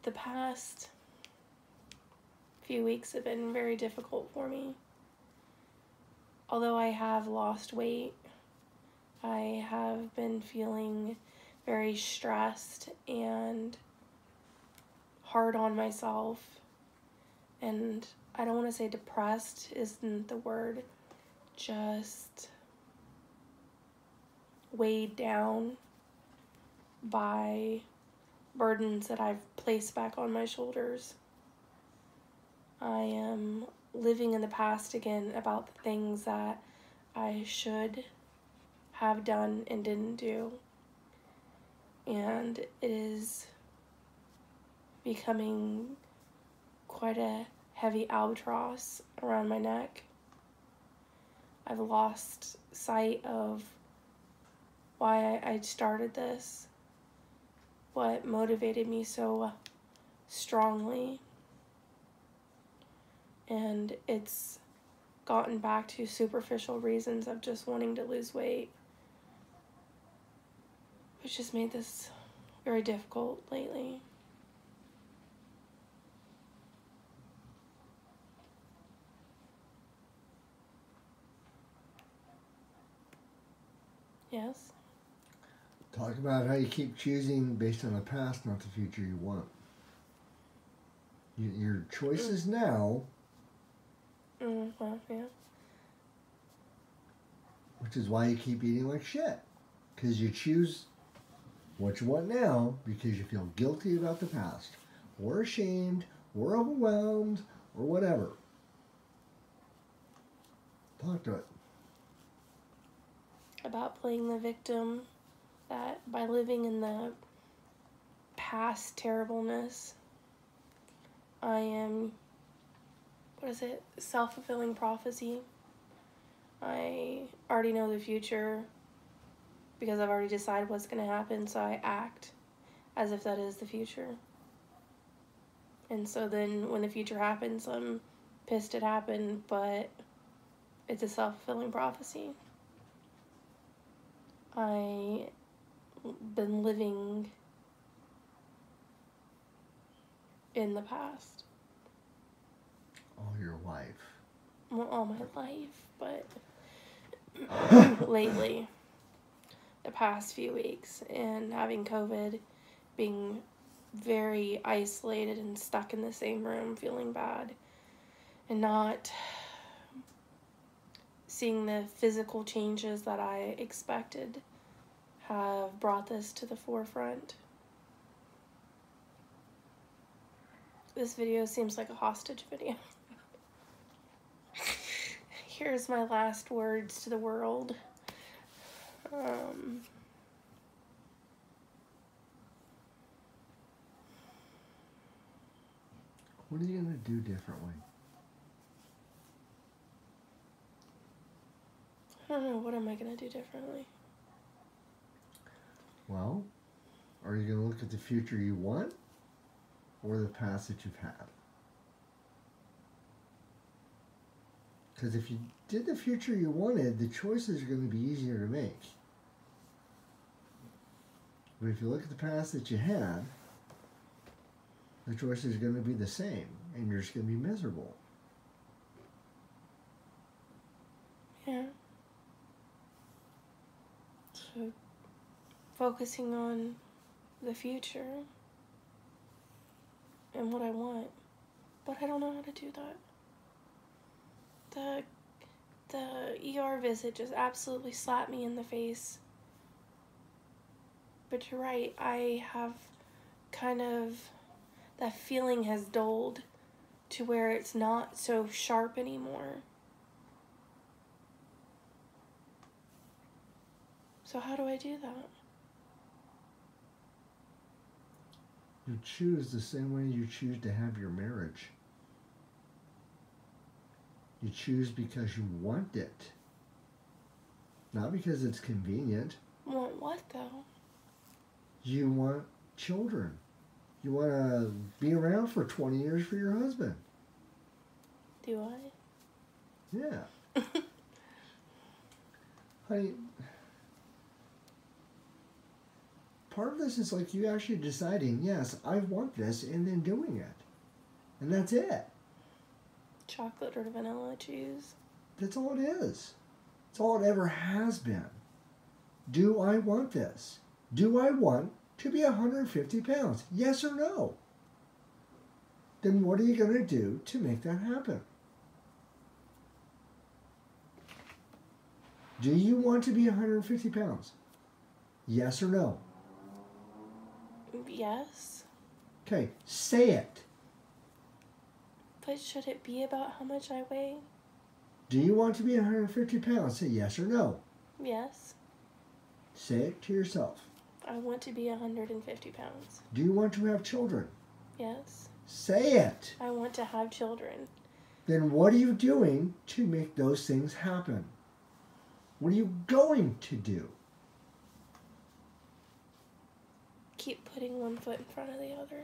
The past few weeks have been very difficult for me. Although I have lost weight, I have been feeling very stressed and hard on myself. And I don't want to say depressed isn't the word, just weighed down by burdens that I've placed back on my shoulders. I am living in the past again about the things that I should have done and didn't do. And it is becoming quite a heavy albatross around my neck. I've lost sight of why I started this, what motivated me so strongly. And it's gotten back to superficial reasons of just wanting to lose weight, which has made this very difficult lately. Yes? Talk about how you keep choosing based on the past, not the future you want. Your choices now, Well, yeah. which is why you keep eating like shit. Because you choose what you want now because you feel guilty about the past, or ashamed, or overwhelmed, or whatever. Talk to it. About playing the victim, that by living in the past terribleness, I am, self-fulfilling prophecy. I already know the future because I've already decided what's going to happen, so I act as if that is the future. And so then when the future happens, I'm pissed it happened, but it's a self-fulfilling prophecy. I've been living in the past. All your life. Well, all my life, but lately, the past few weeks, and having COVID, being very isolated and stuck in the same room, feeling bad, and not seeing the physical changes that I expected, have brought this to the forefront. This video seems like a hostage video. Here's my last words to the world. What are you going to do differently? I don't know, what am I going to do differently? Well, are you going to look at the future you want or the past that you've had? Because if you did the future you wanted, the choices are going to be easier to make. But if you look at the past that you had, the choices are going to be the same, and you're just going to be miserable. Yeah. So, focusing on the future and what I want, but I don't know how to do that. The ER visit just absolutely slapped me in the face. But you're right, I have kind of, that feeling has dulled to where it's not so sharp anymore. So how do I do that? You choose the same way you choose to have your marriage. You choose because you want it, not because it's convenient. Want what, though? You want children. You want to be around for 20 years for your husband. Do I? Yeah. Honey, part of this is like you actually deciding, yes, I want this, and then doing it. And that's it. Chocolate or vanilla, choose. That's all it is. That's all it ever has been. Do I want this? Do I want to be 150 pounds? Yes or no? Then what are you going to do to make that happen? Do you want to be 150 pounds? Yes or no? Yes. Okay, say it. But should it be about how much I weigh? Do you want to be 150 pounds? Say yes or no. Yes. Say it to yourself. I want to be 150 pounds. Do you want to have children? Yes. Say it. I want to have children. Then what are you doing to make those things happen? What are you going to do? Keep putting one foot in front of the other.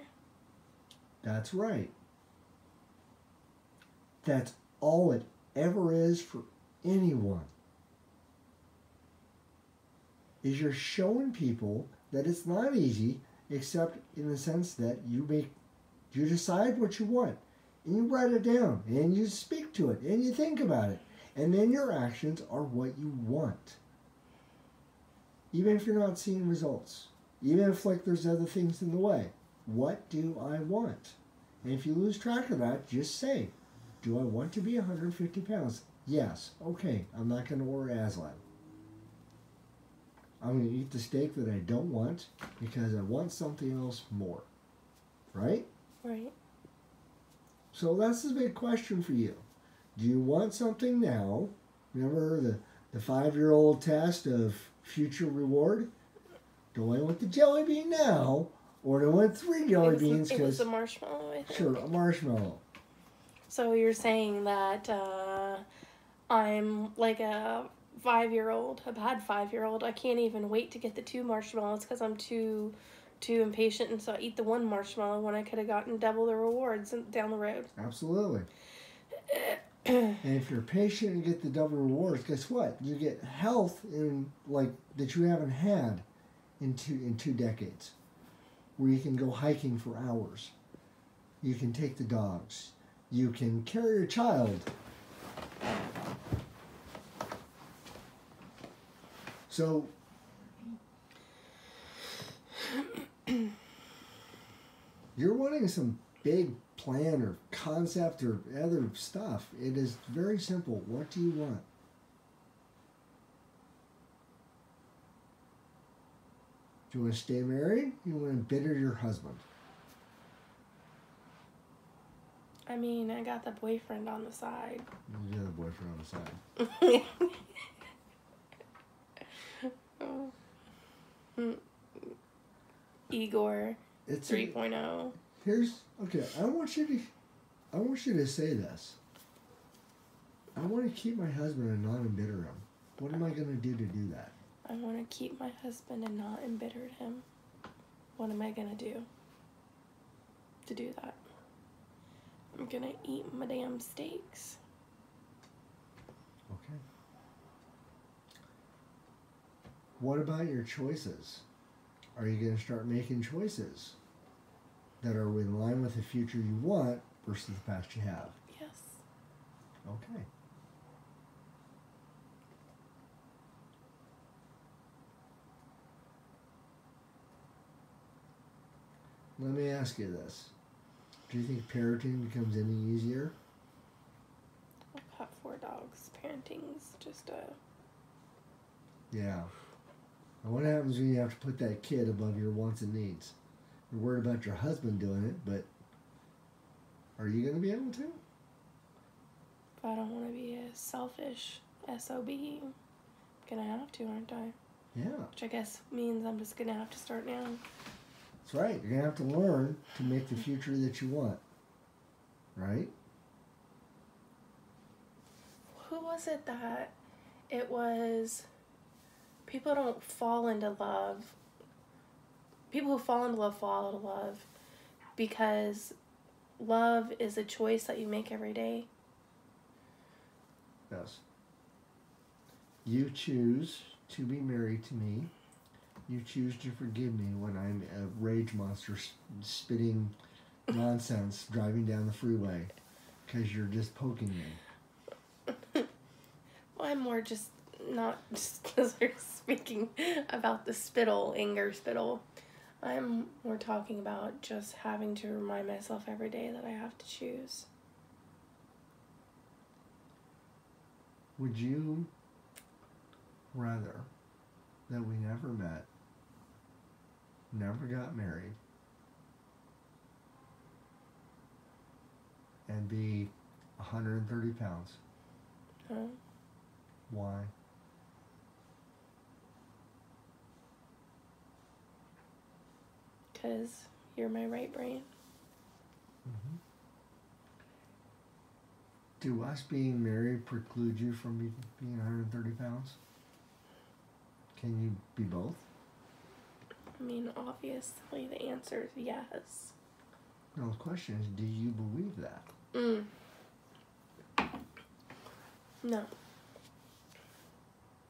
That's right. That's all it ever is for anyone. Is you're showing people that it's not easy, except in the sense that you decide what you want, and you write it down, and you speak to it, and you think about it, and then your actions are what you want. Even if you're not seeing results, even if like there's other things in the way, what do I want? And if you lose track of that, just say, do I want to be 150 pounds? Yes. Okay, I'm not going to order Aslan. I'm going to eat the steak that I don't want because I want something else more. Right? Right. So that's the big question for you. Do you want something now? Remember the 5-year-old test of future reward? Do I want the jelly bean now? Or do I want 3 jelly beans? It was a marshmallow, I think. Sure, a marshmallow. So you're saying that I'm like a 5-year-old, a bad 5-year-old. I can't even wait to get the 2 marshmallows because I'm too impatient, and so I eat the 1 marshmallow when I could have gotten double the rewards down the road. Absolutely. And if you're patient and get the double rewards, guess what? You get health in like that you haven't had in two decades, where you can go hiking for hours. You can take the dogs. You can carry your child. So you're wanting some big plan or concept or other stuff. It is very simple. What do you want? Do you want to stay married? You want to embitter your husband? I mean, I got the boyfriend on the side. You got a boyfriend on the side. Igor It's 3.0. Okay. I want you to say this. I want to keep my husband and not embitter him. What am I going to do that? I want to keep my husband and not embitter him. What am I going to do to do that? I'm going to eat my damn steaks. Okay. What about your choices? Are you going to start making choices that are in line with the future you want versus the past you have? Yes. Okay. Let me ask you this. Do you think parenting becomes any easier? I've got 4 dogs. Parenting's just a... Yeah. And what happens when you have to put that kid above your wants and needs? You're worried about your husband doing it, but are you going to be able to? If I don't want to be a selfish SOB, I'm going to have to, aren't I? Yeah. Which I guess means I'm just going to have to start now. That's right. You're going to have to learn to make the future that you want. Right? Who was it that it was... People don't fall into love. People who fall into love fall out of love because love is a choice that you make every day. Yes. You choose to be married to me. you choose to forgive me when I'm a rage monster spitting nonsense driving down the freeway because you're just poking me. Well, I'm more just not just because we're speaking about the spittle, anger spittle. I'm more talking about just having to remind myself every day that I have to choose. Would you rather that we never met, never got married, and be 130 pounds? Huh? Why? Because you're my right brain. Mm-hmm. Do us being married preclude you from being 130 pounds? Can you be both? I mean, obviously the answer is yes. No, the question is, do you believe that? No.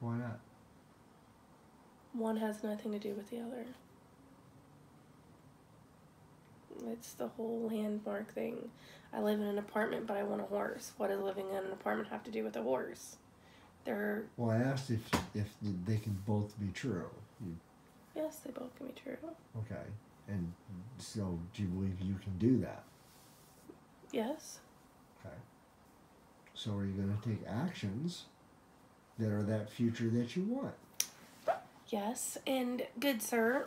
Why not? One has nothing to do with the other. It's the whole landmark thing. I live in an apartment, but I want a horse. What does living in an apartment have to do with a horse? Well, I asked if they can both be true. Yes, they both can be true. Okay. And so, do you believe you can do that? Yes. Okay. So are you going to take actions that are that future that you want? Yes, and good sir,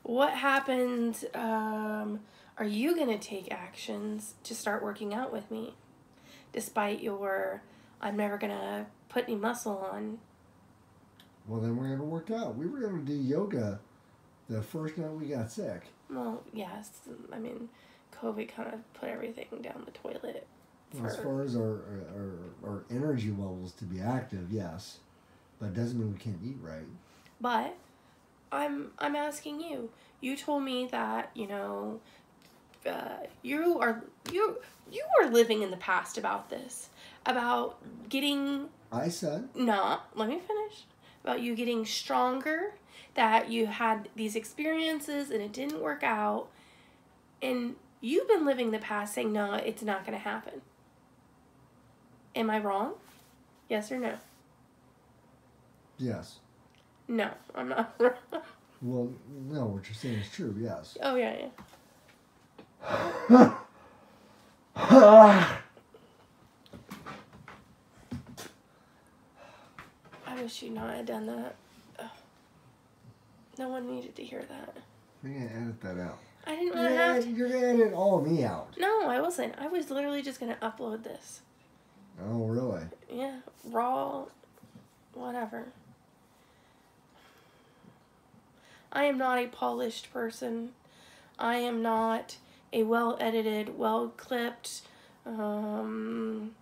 what happens, are you going to take actions to start working out with me? Despite your, I'm never going to put any muscle on. Well, then we're going to work out. We were going to do yoga the first night we got sick. Well, yes, I mean, COVID kind of put everything down the toilet. Well, as far as our energy levels to be active, yes. But it doesn't mean we can't eat right. But I'm asking you. You told me that, you know, you are living in the past about this. About getting... I said... No, let me finish. About you getting stronger, that you had these experiences and it didn't work out. And you've been living the past saying, no, it's not going to happen. Am I wrong? Yes or no? Yes. No, I'm not wrong. Well, no, what you're saying is true, yes. Oh, yeah. I wish you not had done that. No one needed to hear that. You're going to edit that out. I didn't want to have to. You're going to edit all of me out. No, I wasn't. I was literally just going to upload this. Oh, really? Yeah, raw, whatever. I am not a polished person. I am not a well-edited, well-clipped, prim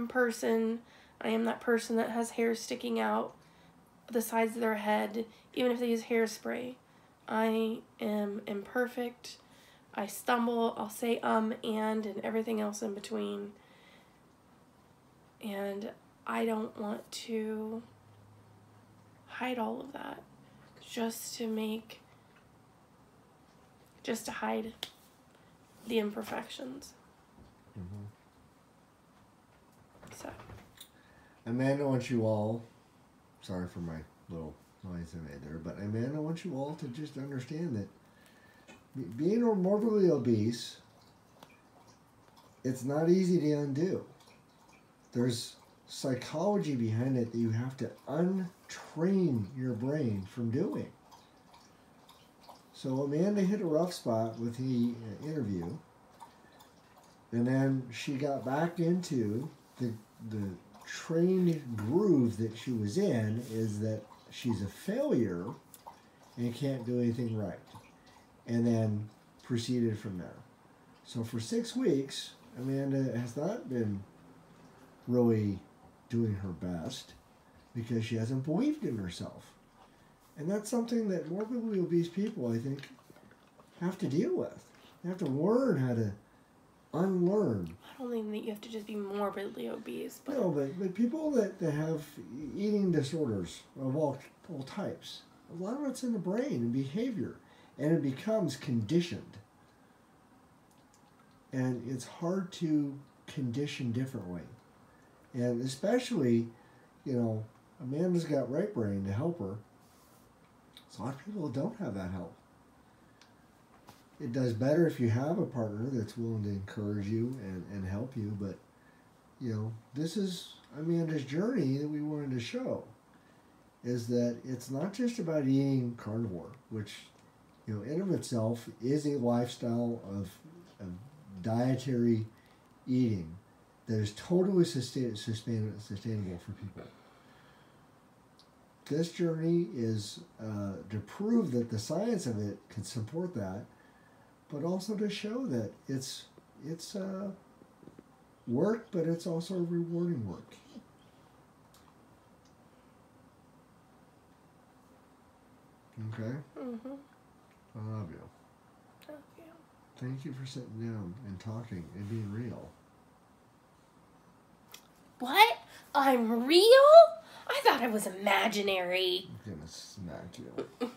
person. I am that person that has hair sticking out the sides of their head, even if they use hairspray. I am imperfect. I stumble. I'll say and everything else in between. And I don't want to hide all of that just to hide the imperfections. Mm-hmm. So. Amanda wants you all, sorry for my little noise I made there, but Amanda wants you all to just understand that being morbidly obese, it's not easy to undo. There's psychology behind it that you have to untrain your brain from doing. So Amanda hit a rough spot with the interview, and then she got back into the trained groove that she was in, is that she's a failure and can't do anything right, and then proceeded from there. So for 6 weeks, Amanda has not been really doing her best because she hasn't believed in herself. And that's something that morbidly obese people, I think, have to deal with. They have to learn how to unlearn. I don't think that you have to just be morbidly obese. But... No, but people that have eating disorders of all types, A lot of it's in the brain and behavior, and it becomes conditioned. And it's hard to condition differently. And especially, you know, Amanda's got right brain to help her. There's a lot of people that don't have that help. It does better if you have a partner that's willing to encourage you and help you, but, you know, this is Amanda's journey that we wanted to show, is that it's not just about eating carnivore, which, you know, in of itself is a lifestyle of dietary eating that is totally sustainable for people. This journey is to prove that the science of it can support that, but also to show that it's work, but it's also rewarding work. Okay? Mm-hmm. I love you. Thank you. Thank you for sitting down and talking and being real. What? I'm real? I thought I was imaginary. I'm gonna smack you.